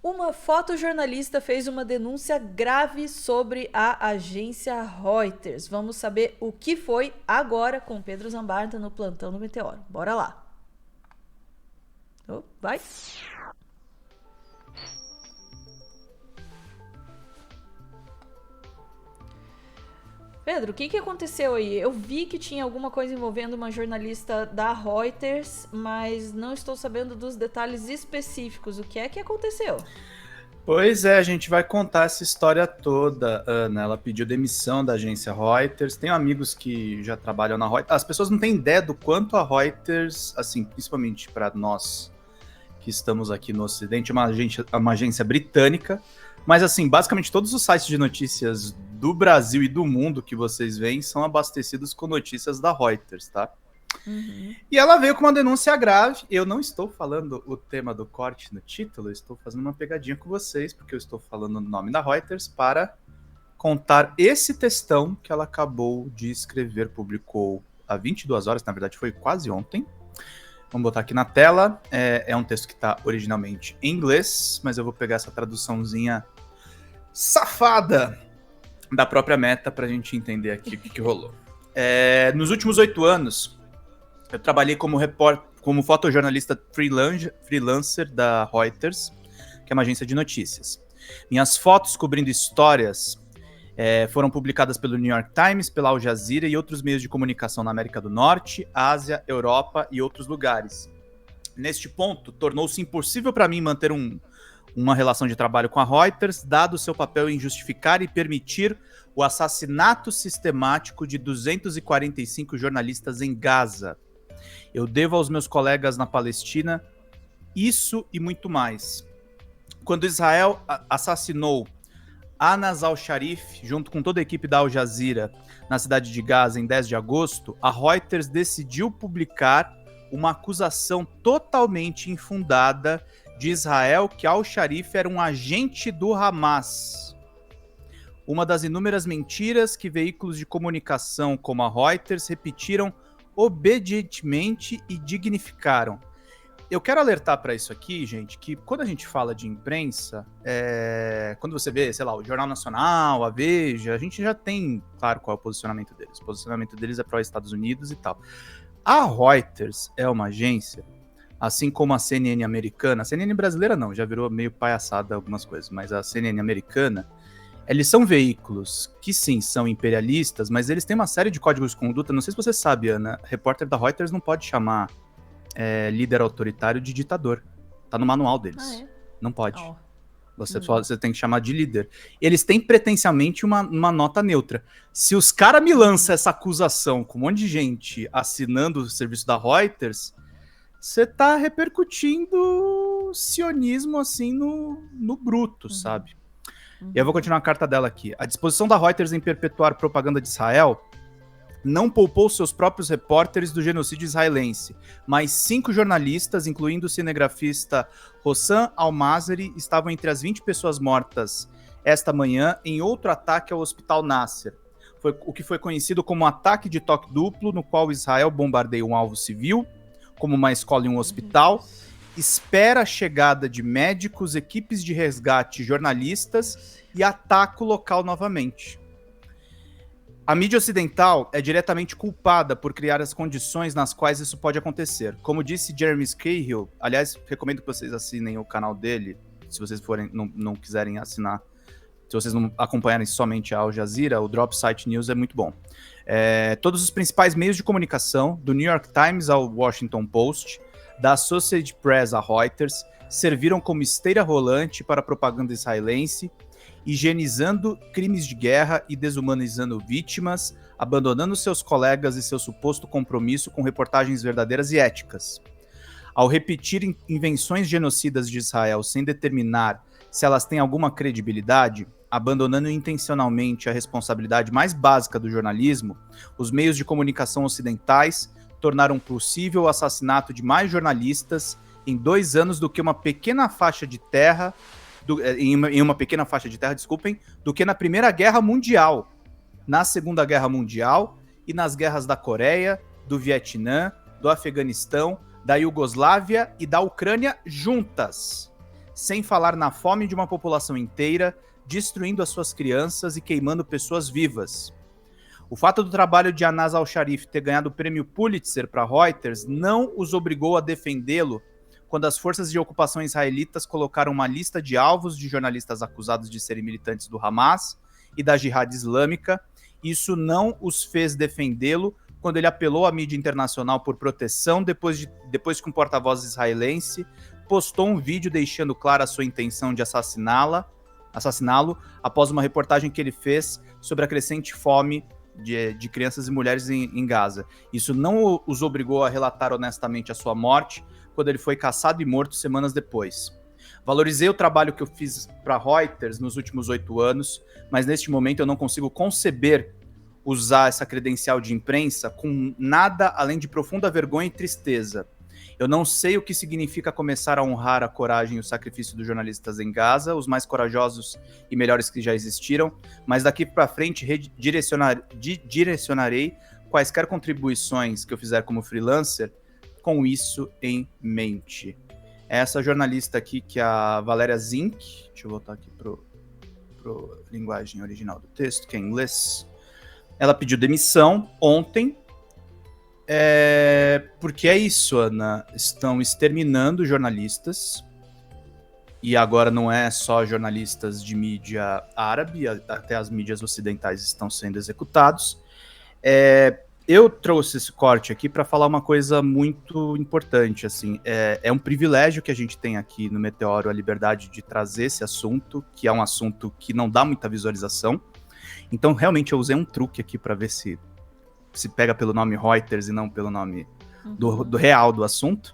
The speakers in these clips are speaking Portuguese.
Uma fotojornalista fez uma denúncia grave sobre a agência Reuters. Vamos saber o que foi agora com Pedro Zambarda no Plantão do Meteoro. Bora lá. Oh, vai. Pedro, o que aconteceu aí? Eu vi que tinha alguma coisa envolvendo uma jornalista da Reuters, mas não estou sabendo dos detalhes específicos. O que é que aconteceu? Pois é, a gente vai contar essa história toda, Ana. Ela pediu demissão da agência Reuters. Tenho amigos que já trabalham na Reuters. As pessoas não têm ideia do quanto a Reuters, assim, principalmente para nós que estamos aqui no Ocidente, é uma agência britânica. Mas, assim, basicamente todos os sites de notícias do Brasil e do mundo que vocês veem são abastecidos com notícias da Reuters, tá? Uhum. E ela veio com uma denúncia grave. Eu não estou falando o tema do corte no título, eu estou fazendo uma pegadinha com vocês, porque eu estou falando o nome da Reuters para contar esse textão que ela acabou de escrever, publicou há 22 horas, na verdade foi quase ontem. Vamos botar aqui na tela. É um texto que está originalmente em inglês, mas eu vou pegar essa traduçãozinha safada da própria Meta para a gente entender aqui o que rolou. Nos últimos 8 anos, eu trabalhei como fotojornalista freelancer da Reuters, que é uma agência de notícias. Minhas fotos cobrindo histórias foram publicadas pelo New York Times, pela Al Jazeera e outros meios de comunicação na América do Norte, Ásia, Europa e outros lugares. Neste ponto, tornou-se impossível para mim manter uma relação de trabalho com a Reuters, dado seu papel em justificar e permitir o assassinato sistemático de 245 jornalistas em Gaza. Eu devo aos meus colegas na Palestina isso e muito mais. Quando Israel assassinou Anas al-Sharif, junto com toda a equipe da Al Jazeera, na cidade de Gaza, em 10 de agosto, a Reuters decidiu publicar uma acusação totalmente infundada de Israel que al-Sharif era um agente do Hamas. Uma das inúmeras mentiras que veículos de comunicação como a Reuters repetiram obedientemente e dignificaram. Eu quero alertar para isso aqui, gente, que quando a gente fala de imprensa, quando você vê, sei lá, o Jornal Nacional, a Veja, a gente já tem, claro, qual é o posicionamento deles. O posicionamento deles é pró-Estados Unidos e tal. A Reuters é uma agência, assim como a CNN americana, a CNN brasileira não, já virou meio palhaçada algumas coisas, mas a CNN americana, eles são veículos que sim, são imperialistas, mas eles têm uma série de códigos de conduta. Não sei se você sabe, Ana, repórter da Reuters não pode chamar líder autoritário de ditador. Tá no manual deles. Ah, é? Não pode. Oh. Você tem que chamar de líder. Eles têm pretensamente uma nota neutra. Se os caras me lançam essa acusação com um monte de gente assinando o serviço da Reuters, você tá repercutindo sionismo assim no bruto, sabe? E eu vou continuar a carta dela aqui. A disposição da Reuters em perpetuar propaganda de Israel não poupou seus próprios repórteres do genocídio israelense, mas 5 jornalistas, incluindo o cinegrafista Hossam Al-Masri, estavam entre as 20 pessoas mortas esta manhã em outro ataque ao Hospital Nasser. Foi o que foi conhecido como um ataque de toque duplo, no qual Israel bombardeia um alvo civil, como uma escola e um hospital, espera a chegada de médicos, equipes de resgate, jornalistas e ataca o local novamente. A mídia ocidental é diretamente culpada por criar as condições nas quais isso pode acontecer. Como disse Jeremy Scahill, aliás, recomendo que vocês assinem o canal dele, se vocês não quiserem assinar, se vocês não acompanharem somente a Al Jazeera, o Drop Site News é muito bom. Todos os principais meios de comunicação, do New York Times ao Washington Post, da Associated Press a Reuters, serviram como esteira rolante para a propaganda israelense, higienizando crimes de guerra e desumanizando vítimas, abandonando seus colegas e seu suposto compromisso com reportagens verdadeiras e éticas. Ao repetir invenções genocidas de Israel sem determinar se elas têm alguma credibilidade, abandonando intencionalmente a responsabilidade mais básica do jornalismo, os meios de comunicação ocidentais tornaram possível o assassinato de mais jornalistas em 2 anos do que uma pequena faixa de terra em uma pequena faixa de terra, do que na Primeira Guerra Mundial, na Segunda Guerra Mundial e nas guerras da Coreia, do Vietnã, do Afeganistão, da Iugoslávia e da Ucrânia juntas. sem falar na fome de uma população inteira, destruindo as suas crianças e queimando pessoas vivas. O fato do trabalho de Anas al-Sharif ter ganhado o prêmio Pulitzer para Reuters não os obrigou a defendê-lo quando as forças de ocupação israelitas colocaram uma lista de alvos de jornalistas acusados de serem militantes do Hamas e da Jihad Islâmica. Isso não os fez defendê-lo quando ele apelou à mídia internacional por proteção depois que um porta-voz israelense postou um vídeo deixando clara a sua intenção de assassiná-lo após uma reportagem que ele fez sobre a crescente fome de crianças e mulheres em Gaza. Isso não os obrigou a relatar honestamente a sua morte quando ele foi caçado e morto semanas depois. Valorizei o trabalho que eu fiz para Reuters nos últimos 8 anos, mas neste momento eu não consigo conceber usar essa credencial de imprensa com nada além de profunda vergonha e tristeza. Eu não sei o que significa começar a honrar a coragem e o sacrifício dos jornalistas em Gaza, os mais corajosos e melhores que já existiram, mas daqui para frente direcionarei quaisquer contribuições que eu fizer como freelancer com isso em mente. Essa jornalista aqui, que é a Valéria Zink, deixa eu voltar aqui pro linguagem original do texto, que é em inglês. Ela pediu demissão ontem, porque é isso, Ana. Estão exterminando jornalistas, e agora não é só jornalistas de mídia árabe, até as mídias ocidentais estão sendo executados. Eu trouxe esse corte aqui para falar uma coisa muito importante. Assim, é um privilégio que a gente tem aqui no Meteoro a liberdade de trazer esse assunto, que é um assunto que não dá muita visualização. Então, realmente, eu usei um truque aqui para ver se pega pelo nome Reuters e não pelo nome do real do assunto.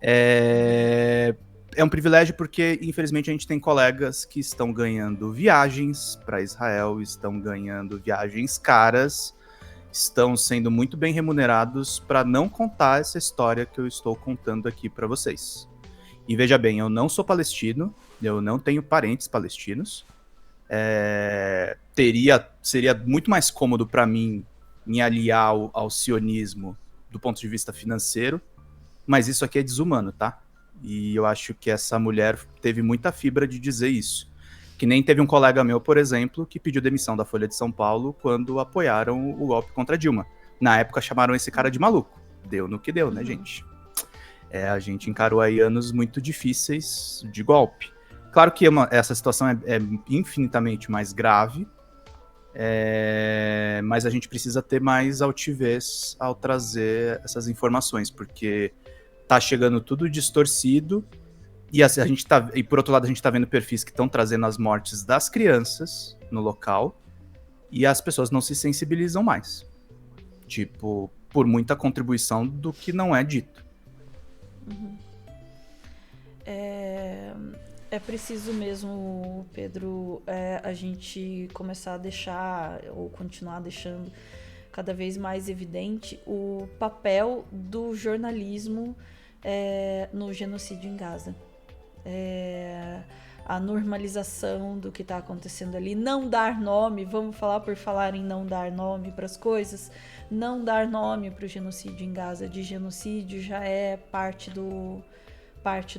É um privilégio porque, infelizmente, a gente tem colegas que estão ganhando viagens para Israel, estão ganhando viagens caras, estão sendo muito bem remunerados para não contar essa história que eu estou contando aqui para vocês. E veja bem, eu não sou palestino, eu não tenho parentes palestinos. Seria muito mais cômodo para mim me aliar ao sionismo do ponto de vista financeiro, mas isso aqui é desumano, tá? E eu acho que essa mulher teve muita fibra de dizer isso. Que nem teve um colega meu, por exemplo, que pediu demissão da Folha de São Paulo quando apoiaram o golpe contra Dilma. Na época chamaram esse cara de maluco. Deu no que deu, né, gente? A gente encarou aí anos muito difíceis de golpe. Claro que essa situação é infinitamente mais grave, mas a gente precisa ter mais altivez ao trazer essas informações, porque tá chegando tudo distorcido. E por outro lado, a gente tá vendo perfis que estão trazendo as mortes das crianças no local e as pessoas não se sensibilizam mais. Tipo, por muita contribuição do que não é dito. É preciso mesmo, Pedro, a gente começar a deixar, ou continuar deixando cada vez mais evidente o papel do jornalismo no genocídio em Gaza. A normalização do que está acontecendo ali, não dar nome, vamos falar por falar em não dar nome para as coisas, não dar nome para o genocídio em Gaza, de genocídio já é parte do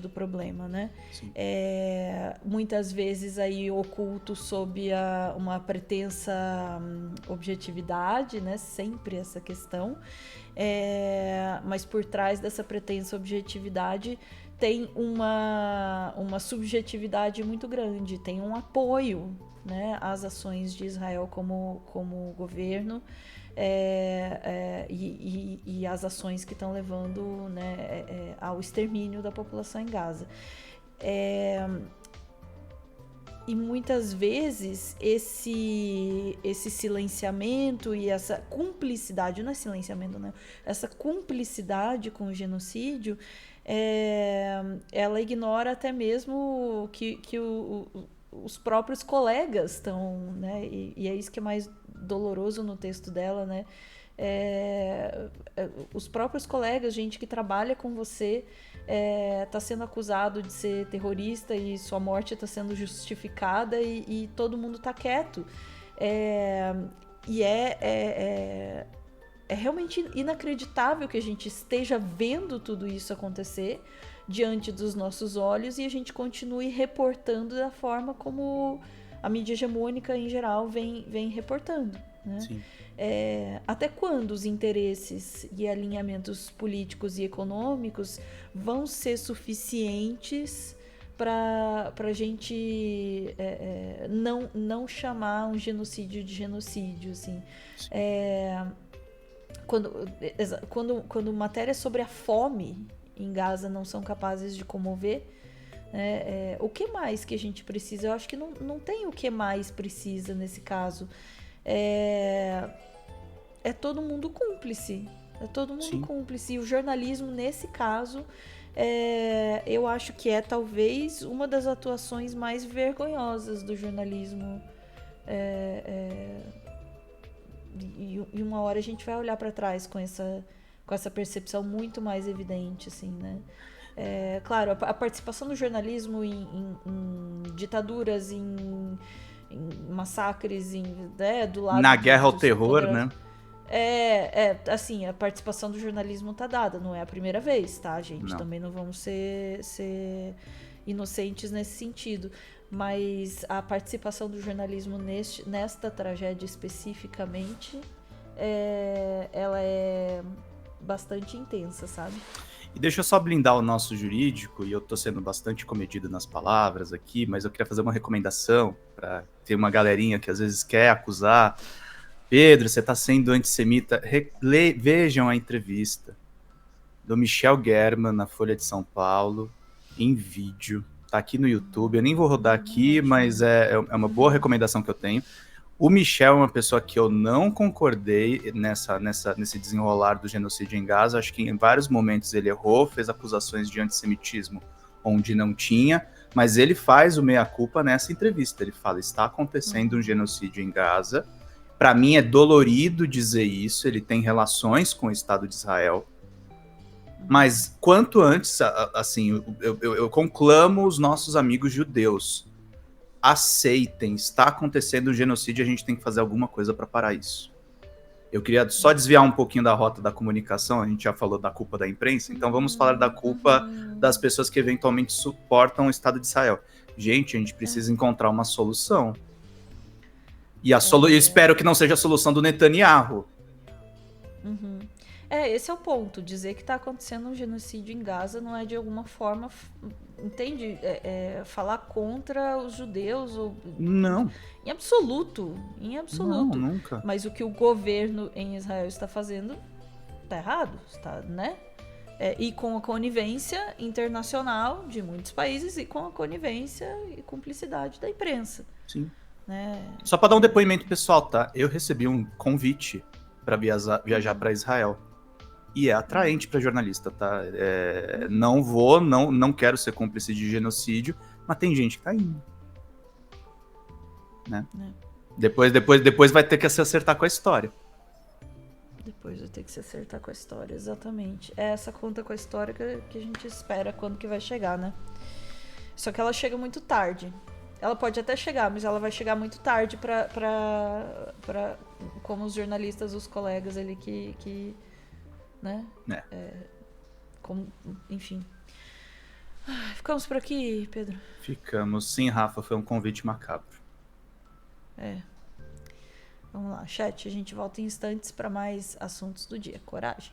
problema, né? Muitas vezes aí oculto sob uma pretensa objetividade, né? Sempre essa questão, mas por trás dessa pretensa objetividade tem uma subjetividade muito grande, tem um apoio, né, às ações de Israel como governo, e as ações que estão levando, né, ao extermínio da população em Gaza. E muitas vezes esse silenciamento e essa cumplicidade, não é silenciamento, né? Essa cumplicidade com o genocídio, ela ignora até mesmo que os próprios colegas estão, né? E é isso que é mais doloroso no texto dela, né? Os próprios colegas, gente que trabalha com você, está sendo acusado de ser terrorista e sua morte está sendo justificada e todo mundo está quieto. E é realmente inacreditável que a gente esteja vendo tudo isso acontecer diante dos nossos olhos e a gente continue reportando da forma como a mídia hegemônica em geral vem reportando, né? Sim. Até quando os interesses e alinhamentos políticos e econômicos vão ser suficientes para a gente não chamar um genocídio de genocídio, assim. Quando matérias sobre a fome em Gaza não são capazes de comover, o que mais que a gente precisa? Eu acho que não tem o que mais precisa nesse caso. É todo mundo cúmplice. É todo mundo Sim. cúmplice. E o jornalismo, nesse caso, eu acho que é talvez uma das atuações mais vergonhosas do jornalismo. E uma hora a gente vai olhar para trás com essa percepção muito mais evidente, assim, né? Claro, a participação do jornalismo em ditaduras, em massacres, do lado Na guerra ao dos terror, poderosos. né? Assim, a participação do jornalismo tá dada, não é a primeira vez, tá, gente? Não. Também não vamos ser inocentes nesse sentido. Mas a participação do jornalismo nesta tragédia especificamente, ela é bastante intensa, sabe? E deixa eu só blindar o nosso jurídico, e eu tô sendo bastante comedido nas palavras aqui, mas eu queria fazer uma recomendação para ter uma galerinha que às vezes quer acusar. Pedro, você tá sendo antissemita. Vejam a entrevista do Michel German na Folha de São Paulo, em vídeo. Tá aqui no YouTube. Eu nem vou rodar aqui, mas é uma boa recomendação que eu tenho. O Michel é uma pessoa que eu não concordei nesse desenrolar do genocídio em Gaza. Acho que em vários momentos ele errou, fez acusações de antissemitismo onde não tinha, mas ele faz o meia-culpa nessa entrevista. Ele fala, está acontecendo um genocídio em Gaza. Para mim é dolorido dizer isso, ele tem relações com o Estado de Israel. Mas quanto antes, assim, eu conclamo os nossos amigos judeus, aceitem, está acontecendo um genocídio, a gente tem que fazer alguma coisa para parar isso. Eu queria só desviar um pouquinho da rota da comunicação, a gente já falou da culpa da imprensa, então vamos falar da culpa das pessoas que eventualmente suportam o Estado de Israel. Gente, a gente precisa encontrar uma solução. E eu espero que não seja a solução do Netanyahu. Esse é o ponto. Dizer que está acontecendo um genocídio em Gaza não é de alguma forma, entende? Falar contra os judeus. Não. Em absoluto. Em absoluto. Não, nunca. Mas o que o governo em Israel está fazendo está errado, né? E com a conivência internacional de muitos países e com a conivência e cumplicidade da imprensa. Sim. Né? Só para dar um depoimento pessoal, tá? Eu recebi um convite para viajar para Israel. E é atraente para jornalista, tá? Não quero ser cúmplice de genocídio, mas tem gente que tá indo. Né? Depois vai ter que se acertar com a história. Depois vai ter que se acertar com a história, exatamente. É essa conta com a história que a gente espera quando que vai chegar, né? Só que ela chega muito tarde. Ela pode até chegar, mas ela vai chegar muito tarde para como os jornalistas, os colegas ali que né? Enfim. Ficamos por aqui, Pedro? Ficamos. Sim, Rafa, foi um convite macabro. Vamos lá, chat. A gente volta em instantes para mais assuntos do dia. Coragem.